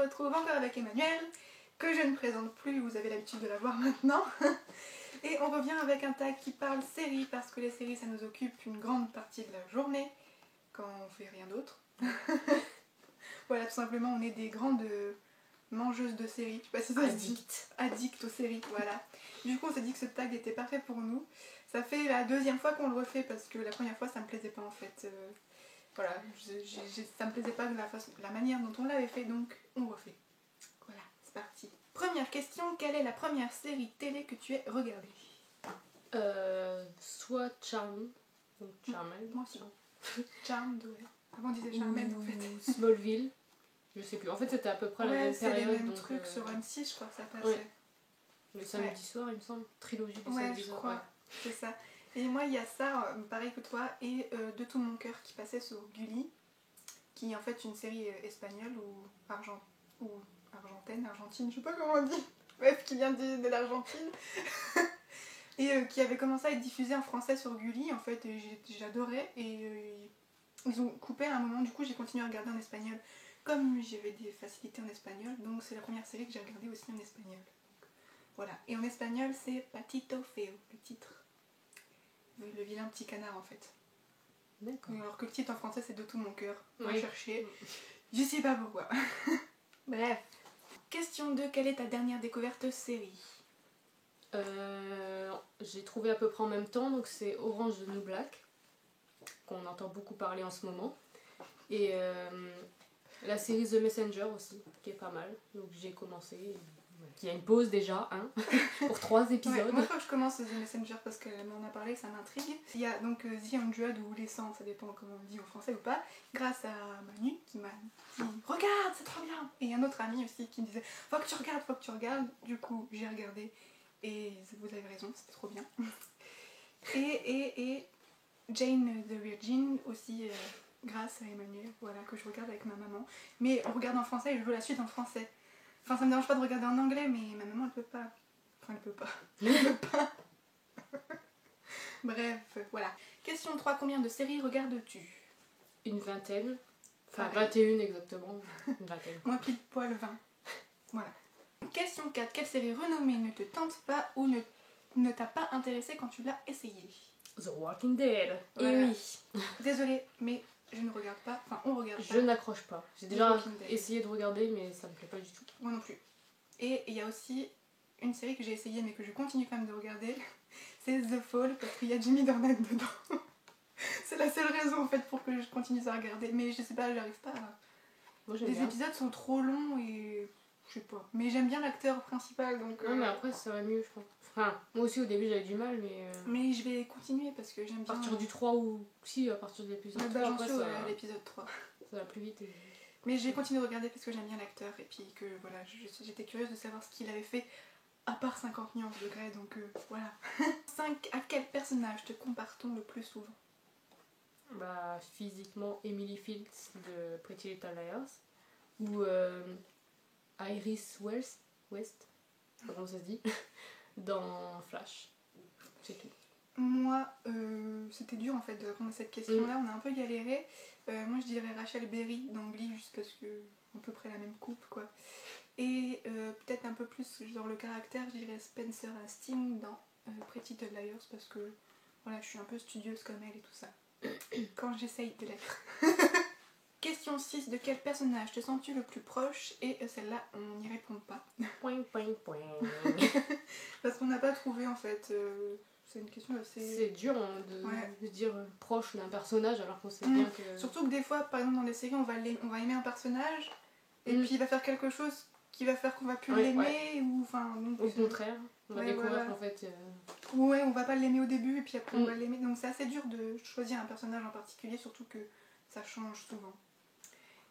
retrouve encore avec Emmanuel, que je ne présente plus, vous avez l'habitude de la voir maintenant. Et on revient avec un tag qui parle séries, parce que les séries ça nous occupe une grande partie de la journée, quand on fait rien d'autre. Voilà, tout simplement, on est des grandes mangeuses de séries, je sais pas si ça se dit. Addictes aux séries, voilà. Du coup on s'est dit que ce tag était parfait pour nous. Ça fait la deuxième fois qu'on le refait, parce que la première fois ça me plaisait pas en fait. Voilà, ça me plaisait pas de la manière dont on l'avait fait, donc on refait. Voilà, c'est parti. Première question, quelle est la première série télé que tu aies regardée? Soit Charmed, donc Charmed. Moi aussi. Charmed, ouais. Avant on disait Charmed en fait. Smallville, je sais plus. En fait c'était à peu près la même période. C'est les mêmes donc, trucs sur M6 je crois que ça passait. Ouais. Le samedi soir il me semble, trilogie du samedi soir. Ouais, c'est ça. Et moi il y a ça, pareil que toi, et De tout mon cœur qui passait sur Gulli, qui est en fait une série espagnole ou argentine, je sais pas comment on dit. Bref, qui vient de l'Argentine. Et qui avait commencé à être diffusée en français sur Gulli, en fait, et j'adorais. Et ils ont coupé à un moment, du coup j'ai continué à regarder en espagnol. Comme j'avais des facilités en espagnol, donc c'est la première série que j'ai regardée aussi en espagnol. Voilà, et en espagnol c'est Patito Feo, le titre. Le vilain petit canard en fait. D'accord. Alors que le titre en français c'est De tout mon cœur. On va Oui. chercher. Je sais pas pourquoi. Bref. Question 2, quelle est ta dernière découverte série? J'ai trouvé à peu près en même temps, donc c'est Orange is the New Black, qu'on entend beaucoup parler en ce moment. Et la série The Messenger aussi, qui est pas mal. Donc j'ai commencé. Il y a une pause déjà, hein, pour 3 épisodes. Ouais, moi je crois que je commence The Messenger parce qu'elle m'en a parlé, ça m'intrigue. Il y a donc The 100 ou Les 100, ça dépend comment on dit en français ou pas, grâce à Manu qui m'a dit regarde, c'est trop bien. Et un autre ami aussi qui me disait faut que tu regardes. Du coup j'ai regardé et vous avez raison, c'était trop bien. Et Jane the Virgin aussi, grâce à Emmanuel, voilà, que je regarde avec ma maman. Mais on regarde en français et je veux la suite en français. Enfin, ça me dérange pas de regarder en anglais, mais ma maman elle peut pas. Enfin, elle peut pas. Elle peut pas. Bref, voilà. Question 3, combien de séries regardes-tu? Une vingtaine. Enfin, Pareil. 21 exactement. Une vingtaine. Moi, pile poil 20. Voilà. Question 4, quelle série renommée ne te tente pas ou ne t'a pas intéressé quand tu l'as essayé? The Walking Dead. Voilà. Et oui. Désolée, mais je ne regarde pas. Enfin, on regarde pas. Je n'accroche pas. J'ai déjà Walking Dead. essayé de regarder, mais ça me plaît pas du tout. Moi non plus. Et il y a aussi une série que j'ai essayée mais que je continue quand même de regarder. C'est The Fall parce qu'il y a Jimmy Dornan dedans. C'est la seule raison en fait pour que je continue à regarder. Mais je sais pas, j'arrive pas à... Moi j'aime Les bien. épisodes sont trop longs et... Je sais pas. Mais j'aime bien l'acteur principal donc... Non mais après ça va mieux je pense. Enfin, moi aussi au début j'avais du mal mais... Mais je vais continuer parce que j'aime À bien... partir du 3 ou... Si, à partir de l'épisode 3 j'en après suis ça... à l'épisode 3. Ça va plus vite. Mais j'ai continué de regarder parce que j'aime bien l'acteur et puis que voilà, j'étais curieuse de savoir ce qu'il avait fait à part 50 nuances de Grey, donc voilà. 5. À quel personnage te compare-t-on le plus souvent? Bah physiquement Emily Fields de Pretty Little Liars ou Iris West, je sais pas comment ça se dit, dans Flash. C'est tout. Moi, c'était dur en fait de répondre à cette question-là, on a un peu galéré. Moi je dirais Rachel Berry dans Glee juste parce que à peu près la même coupe quoi. Et peut-être un peu plus genre le caractère, je dirais Spencer Hastings dans Pretty Little Liars parce que voilà, je suis un peu studieuse comme elle et tout ça. Quand j'essaye de l'être. Question 6, de quel personnage te sens-tu le plus proche? Et celle-là, on n'y répond pas. Point, point, point. Parce qu'on n'a pas trouvé en fait. C'est une question assez... C'est dur hein, de dire proche d'un personnage alors qu'on sait bien que... Surtout que des fois, par exemple dans les séries, on va aimer un personnage et puis il va faire quelque chose qui va faire qu'on va plus l'aimer ou enfin... Donc, au contraire, on va découvrir qu'en fait... Ouais, on va pas l'aimer au début et puis après on va l'aimer. Donc c'est assez dur de choisir un personnage en particulier, surtout que ça change souvent.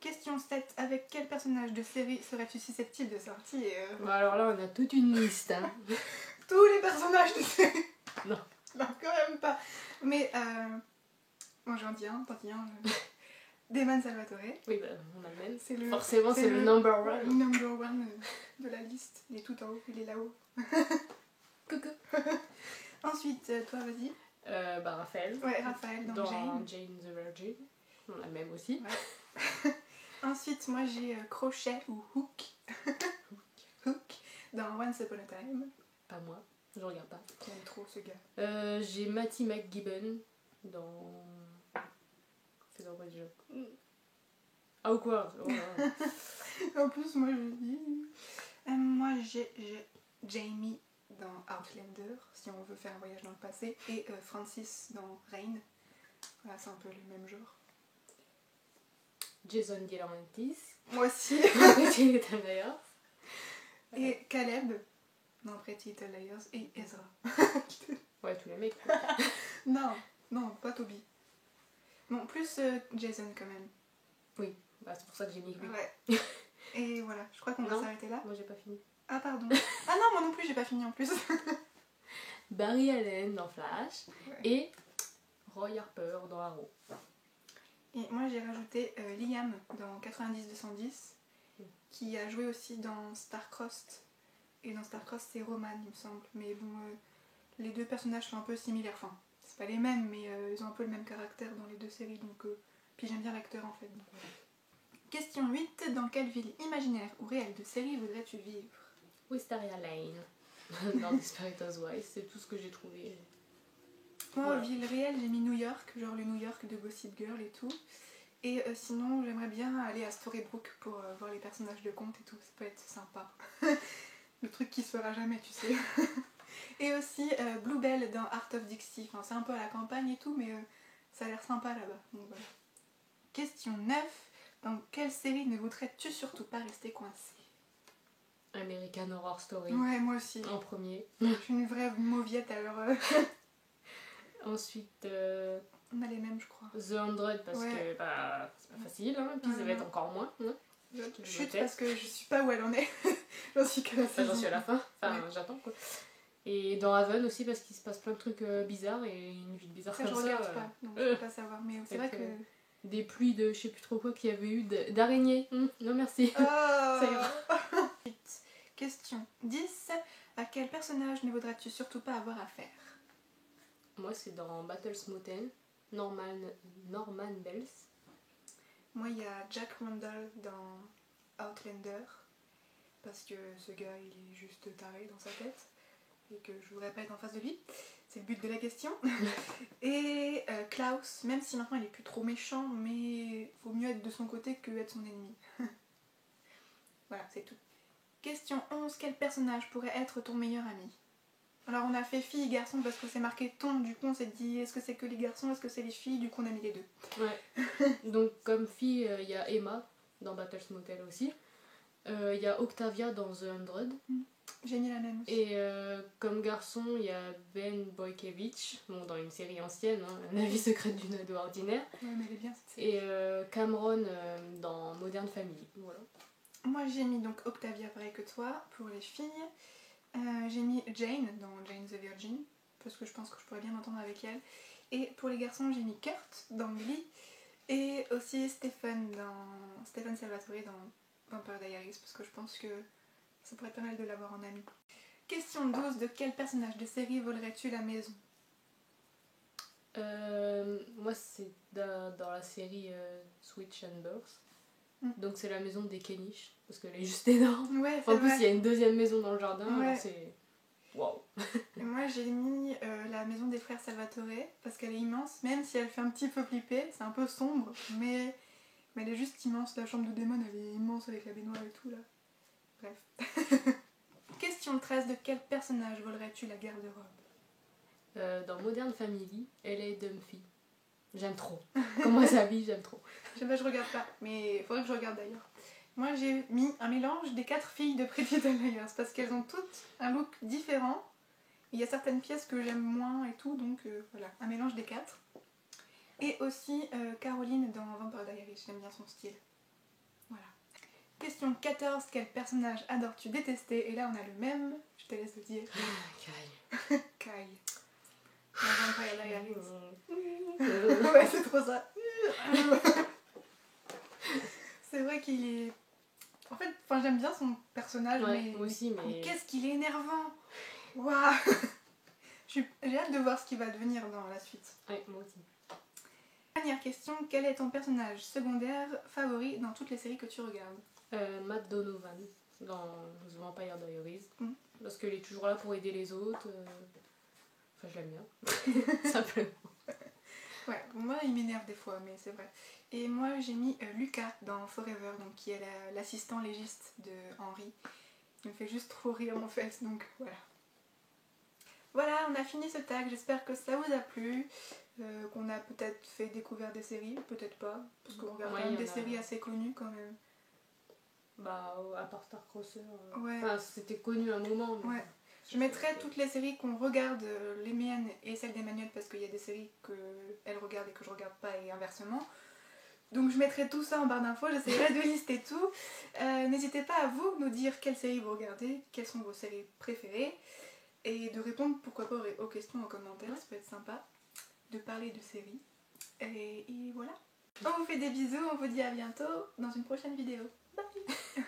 Question 7. Avec quel personnage de série serais-tu susceptible de sortir? Bah alors là, on a toute une liste. Hein. Tous les personnages de série. Non. Non, quand même pas. Mais, bon, j'en dis un, tant pis un. Damon Salvatore. Oui, bah, on a le même. C'est Forcément, c'est le number one. Le number one de la liste. Il est tout en haut, il est là-haut. Coucou. Ensuite, toi, vas-y. Bah, Raphaël. Ouais, Raphaël dans Jane. Jane the Virgin. On a le même aussi. Ouais. Ensuite, moi j'ai Crochet ou Hook. Hook dans Once Upon a Time. Pas moi, je regarde pas. J'aime trop ce gars. J'ai Matty McGibbon dans... C'est dans quoi déjà? Awkward. Oh là là. En plus, moi je dis. Moi j'ai Jamie dans Outlander, si on veut faire un voyage dans le passé, et Francis dans Rain. Voilà, c'est un peu le même genre. Jason De Laurentiis. Moi aussi. Pretty Little Liars. Et Caleb dans Pretty Little Liars et Ezra. Ouais, tous les mecs. Non, pas Toby. Bon, plus Jason quand même. Oui, bah, c'est pour ça que j'ai mis lui. Ouais. Et voilà, je crois qu'on va s'arrêter là. Moi j'ai pas fini. Ah pardon. Ah non, moi non plus j'ai pas fini en plus. Barry Allen dans Flash. Ouais. Et Roy Harper dans Arrow. Et moi j'ai rajouté Liam dans 90-210 qui a joué aussi dans Starcrossed. Et dans Starcrossed c'est Roman il me semble. Mais bon, les deux personnages sont un peu similaires. Enfin, c'est pas les mêmes mais ils ont un peu le même caractère dans les deux séries. Donc, puis j'aime bien l'acteur en fait. Donc, voilà. Question 8. Dans quelle ville imaginaire ou réelle de série voudrais-tu vivre? Wisteria Lane. Dans Desperate Housewives, c'est tout ce que j'ai trouvé. Moi, Voilà. ville réelle, j'ai mis New York, genre le New York de Gossip Girl et tout. Et sinon, j'aimerais bien aller à Storybrooke pour voir les personnages de contes et tout, ça peut être sympa. Le truc qui se fera jamais, tu sais. Et aussi Bluebell dans Art of Dixie. Enfin, c'est un peu à la campagne et tout, mais ça a l'air sympa là-bas. Donc voilà. Question 9. Dans quelle série ne voudrais-tu surtout pas rester coincé? American Horror Story. Ouais, moi aussi. En premier. Je suis une vraie mauviette alors. Ensuite, On a les mêmes, je crois. The 100 parce Ouais. que bah, c'est pas facile, hein, puis ça va être encore moins. Hein. Je chute parce que je suis pas où elle en est. J'en suis que la Enfin, j'en saison. suis à la fin, enfin Ouais. j'attends quoi. Et dans Haven aussi parce qu'il se passe plein de trucs bizarres et une ville bizarre Ça, comme je ça. regarde pas, donc je peux pas savoir. Mais c'est vrai Avec, que. Des pluies de je sais plus trop quoi qu'il y avait eu d'araignées. Non merci. Oh Ça ira. Ensuite, question 10. À quel personnage ne voudrais-tu surtout pas avoir affaire? Moi c'est dans Battles Mountain, Norman Bells. Moi, il y a Jack Randall dans Outlander. Parce que ce gars, il est juste taré dans sa tête. Et que je voudrais pas être en face de lui. C'est le but de la question. Et Klaus, même si maintenant il est plus trop méchant, mais vaut mieux être de son côté que être son ennemi. Voilà, c'est tout. Question 11. Quel personnage pourrait être ton meilleur ami? Alors on a fait filles et garçons parce que c'est marqué ton, du coup on s'est dit est-ce que c'est que les garçons, est-ce que c'est les filles, du coup on a mis les deux. Ouais. Donc comme fille, il y a Emma dans Battles Motel aussi. Il y a Octavia dans The 100. J'ai mis la même aussi. Et comme garçon, il y a Ben Boykevich, bon, dans une série ancienne, hein, La vie secrète d'une ado ordinaire. Ouais, mais elle est bien cette série. Et Cameron dans Modern Family. Voilà. Moi j'ai mis donc Octavia pareil que toi pour les filles. J'ai mis Jane dans Jane the Virgin parce que je pense que je pourrais bien m'entendre avec elle. Et pour les garçons j'ai mis Kurt dans Glee et aussi Stephen Salvatore dans Vampire Diaries parce que je pense que ça pourrait être pas mal de l'avoir en ami. Question 12. De quel personnage de série volerais-tu la maison? Moi c'est dans la série Switch and Birth. Donc c'est la maison des Kenish parce qu'elle est juste énorme. Ouais, c'est En plus vrai. il y a une deuxième maison dans le jardin. Ouais. Alors c'est waouh. Et moi j'ai mis la maison des frères Salvatore parce qu'elle est immense, même si elle fait un petit peu flipper, c'est un peu sombre, mais elle est juste immense. La chambre de Damon elle est immense avec la baignoire et tout là. Bref. Question 13. De quel personnage volerais-tu la garde-robe? Dans Modern Family, elle est Dunphy. J'aime trop. Comment elle s'habille, j'aime trop. Je regarde pas, mais il faudrait que je regarde d'ailleurs. Moi j'ai mis un mélange des 4 filles de Pretty Little Liars parce qu'elles ont toutes un look différent. Il y a certaines pièces que j'aime moins et tout, donc voilà, un mélange des 4. Et aussi Caroline dans Vampire Diaries, j'aime bien son style. Voilà. Question 14. Quel personnage adores-tu détester? Et là on a le même, je te laisse le dire. Kai. Kai. Dans Vampire Diaries. Ouais, c'est trop ça. C'est vrai qu'il est... En fait, j'aime bien son personnage, Ouais, mais... moi aussi, mais... Qu'est-ce qu'il est énervant. Waouh. J'ai hâte de voir ce qu'il va devenir dans la suite. Ouais, moi aussi. Dernière Première question, quel est ton personnage secondaire favori dans toutes les séries que tu regardes? Matt Donovan dans The Vampire Diaries. Mm. Parce qu'il est toujours là pour aider les autres. Enfin, je l'aime bien. Simplement. Ouais, moi il m'énerve des fois, mais c'est vrai. Et moi j'ai mis Lucas dans Forever, donc qui est l'assistant légiste de Henry. Il me fait juste trop rire en fait, donc voilà. Voilà, on a fini ce tag, j'espère que ça vous a plu, qu'on a peut-être fait découvrir des séries, peut-être pas, parce qu'on regarde quand même des séries assez connues quand même. Bah, à part Starcrosser, Ouais. enfin, c'était connu un moment. Mais... Ouais. Je mettrai toutes les séries qu'on regarde, les miennes et celles d'Emmanuel, parce qu'il y a des séries qu'elle regarde et que je regarde pas et inversement. Donc je mettrai tout ça en barre d'infos, j'essaierai de lister tout. N'hésitez pas à vous nous dire quelles séries vous regardez, quelles sont vos séries préférées, et de répondre pourquoi pas aux questions en commentaire, ça peut être sympa de parler de séries. Et voilà. On vous fait des bisous, on vous dit à bientôt dans une prochaine vidéo. Bye.